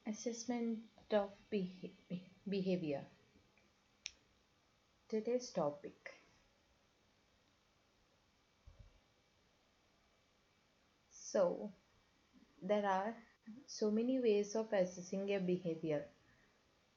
Assessment of behavior. Today's topic. So, there are so many ways of assessing a behavior.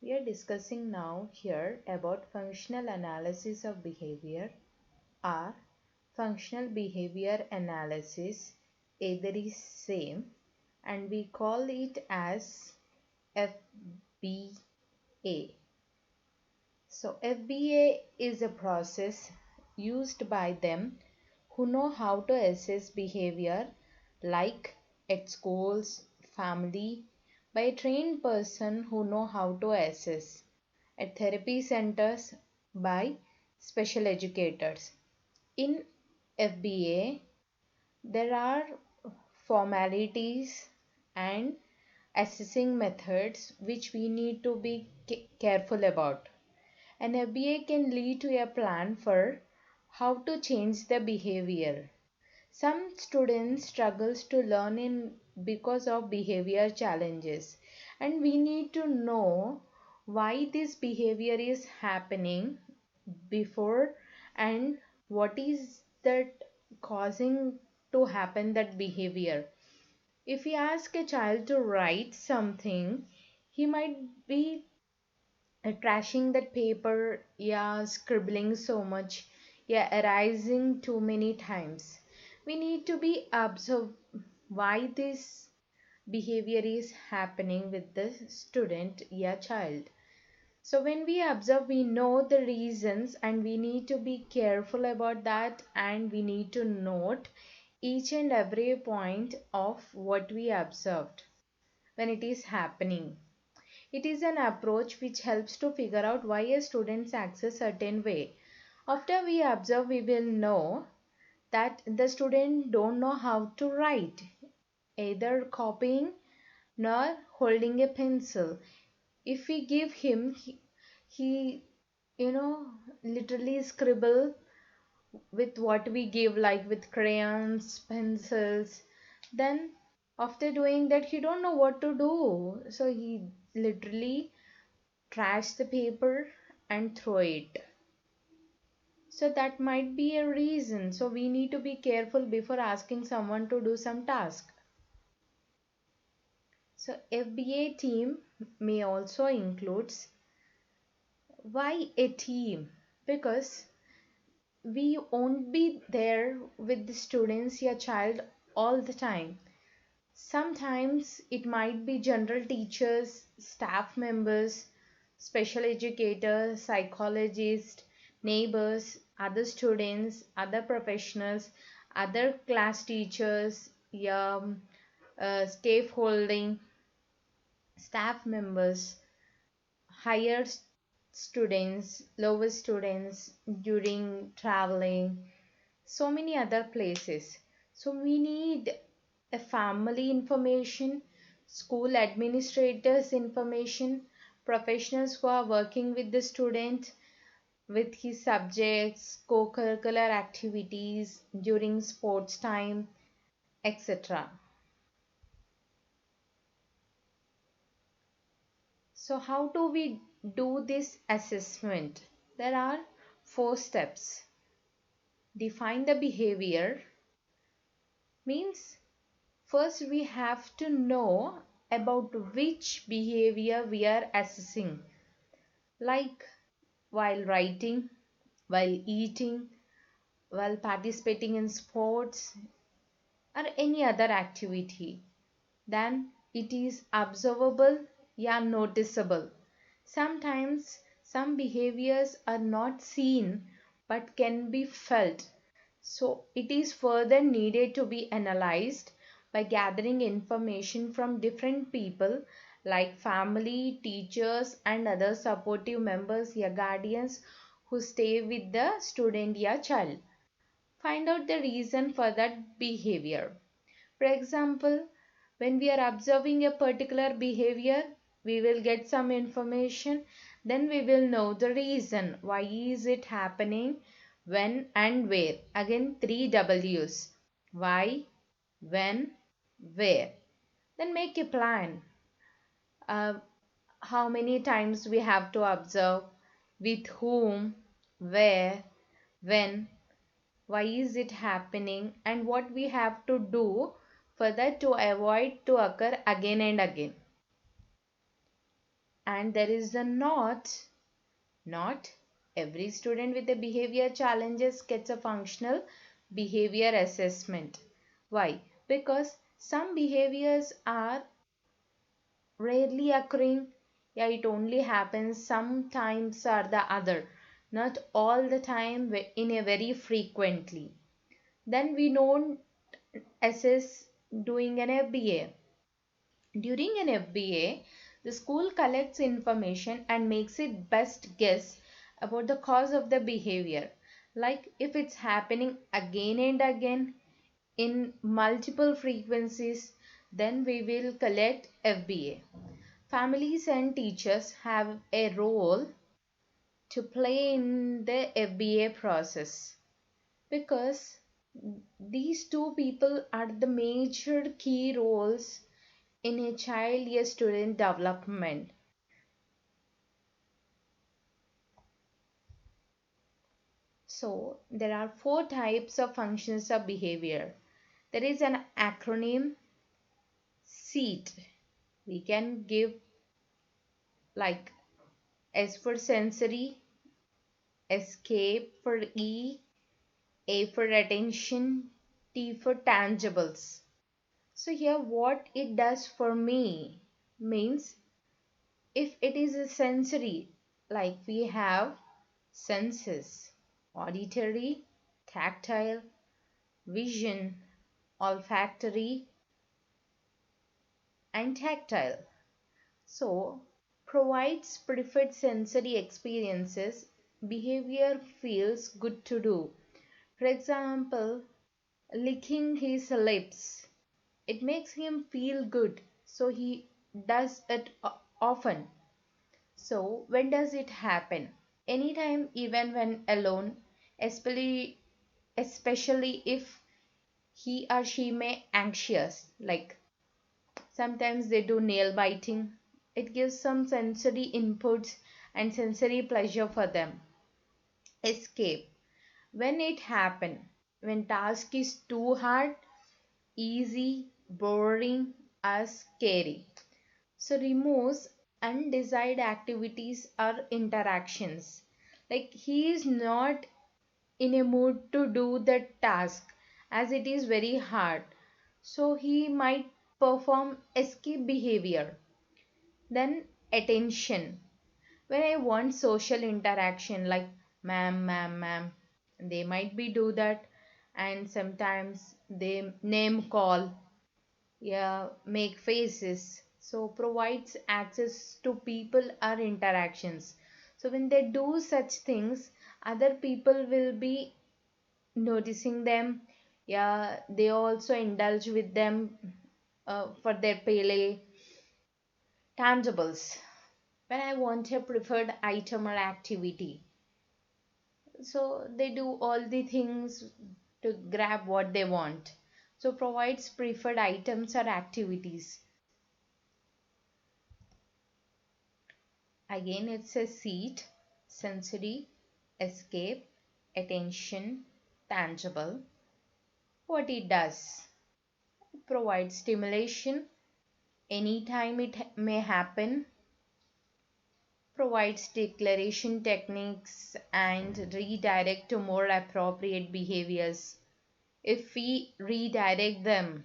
We are discussing now here about functional analysis of behavior or functional behavior analysis, either is same, and we call it as FBA. So FBA is a process used by them who know how to assess behavior, like at schools, family, by a trained person who know how to assess, at therapy centers by special educators. In FBA, there are formalities and assessing methods which we need to be careful about. An FBA can lead to a plan for how to change the behavior. Some students struggles to learn in because of behavior challenges, and we need to know why this behavior is happening before and what is that causing to happen that behavior. If we ask a child to write something, he might be trashing that paper, yeah, scribbling so much, yeah, erasing too many times. We need to be observe why this behavior is happening with the student, yeah, child. So when we observe, we know the reasons and we need to be careful about that, and we need to note each and every point of what we observed when it is happening. It is an approach which helps to figure out why a student acts a certain way. After we observe, we will know that the student don't know how to write, either copying nor holding a pencil. If we give him, he you know, literally scribble with what we give, like with crayons, pencils. Then after doing that, he don't know what to do. So he literally trash the paper and throw it. So that might be a reason. So we need to be careful before asking someone to do some task. So FBA team may also includes. Why a team? Because we won't be there with the students, your child, all the time. Sometimes it might be general teachers, staff members, special educators, psychologists, neighbors, other students, other professionals, other class teachers, yeah, scaffolding, staff members, higher students, lower students during traveling, so many other places. So we need a family information, school administrators information, professionals who are working with the student with his subjects, co-curricular activities during sports time, etc. So how do we do this assessment? There are 4 steps. Define the behavior means first we have to know about which behavior we are assessing, like while writing, while eating, while participating in sports, or any other activity. Then it is observable, yeah, noticeable. Sometimes some behaviors are not seen but can be felt. So it is further needed to be analyzed by gathering information from different people like family, teachers, and other supportive members, yeah, guardians who stay with the student, yeah, child. Find out the reason for that behavior. For example, when we are observing a particular behavior, we will get some information, then we will know the reason. Why is it happening, when and where? Again, 3 W's. Why, when, where. Then make a plan. uh, how many times we have to observe, with whom, where, when, why is it happening, and what we have to do for that to avoid to occur again and again. And there is a not every student with the behavior challenges gets a functional behavior assessment. Why? Because some behaviors are rarely occurring. Yeah, it only happens sometimes or the other, not all the time in a very frequently. Then we don't assess doing an FBA. During an FBA, the school collects information and makes its best guess about the cause of the behavior. Like if it's happening again and again in multiple frequencies, then we will collect FBA. Families and teachers have a role to play in the FBA process, because these two people are the major key roles in a child a student development. So there are four types of functions of behavior. There is an acronym SEAT. We can give like S for sensory, escape for E, A for attention, T for tangibles. So here what it does for me means, if it is a sensory, like we have senses, auditory, tactile, vision, olfactory, and tactile. So, provides preferred sensory experiences, behavior feels good to do. For example, licking his lips. It makes him feel good, so he does it often. So, when does it happen? Anytime, even when alone, especially if he or she may anxious, like sometimes they do nail biting. It gives some sensory inputs and sensory pleasure for them. Escape. When it happen, when task is too hard, easy, boring, or scary. So removes undesired activities or interactions. Like he is not in a mood to do the task as it is very hard. So he might perform escape behavior. Then attention. When I want social interaction, like ma'am, ma'am, ma'am, they might be do that, and sometimes they name call, yeah, make faces. So provides access to people or interactions. So when they do such things, other people will be noticing them. Yeah, they also indulge with them for their play. Tangibles. When I want a preferred item or activity, so they do all the things to grab what they want. So provides preferred items or activities. Again, it's a seat, sensory, escape, attention, tangible. What it does, it provides stimulation anytime it may happen, provides declaration techniques, and redirect to more appropriate behaviors if we redirect them.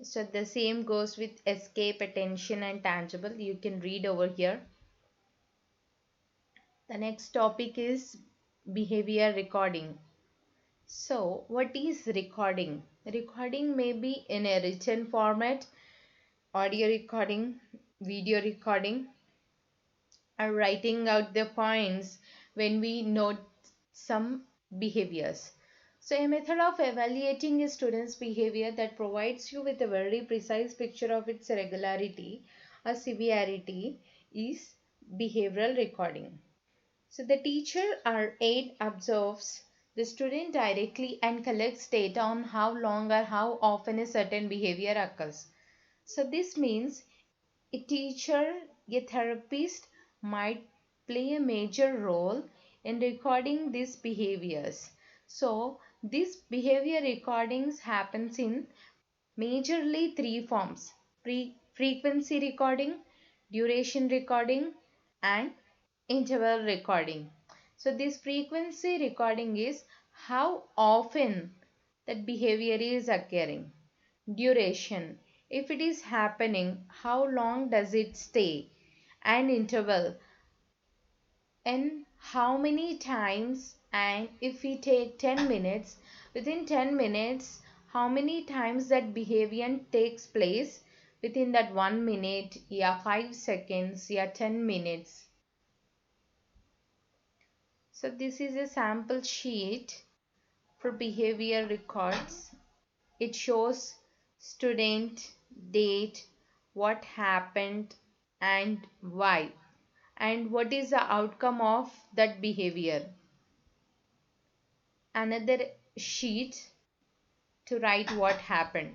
So the same goes with escape, attention, and tangible. You can read over here. The next topic is behavior recording. So what is recording? Recording may be in a written format, audio recording, video recording, or writing out the points when we note some behaviors. So a method of evaluating a student's behavior that provides you with a very precise picture of its regularity or severity is behavioral recording. So the teacher or aide observes the student directly and collects data on how long or how often a certain behavior occurs. So this means A teacher, a therapist might play a major role in recording these behaviors. So these behavior recordings happens in majorly three forms: frequency recording, duration recording, and interval recording. So this frequency recording is how often that behavior is occurring. Duration, if it is happening, how long does it stay? And interval, and how many times, and if we take 10 minutes, within 10 minutes how many times that behavior takes place within that 1 minute, yeah, 5 seconds, yeah, 10 minutes. So this is a sample sheet for behavior records. It shows student, date, what happened, and why, and what is the outcome of that behavior. Another sheet to write what happened.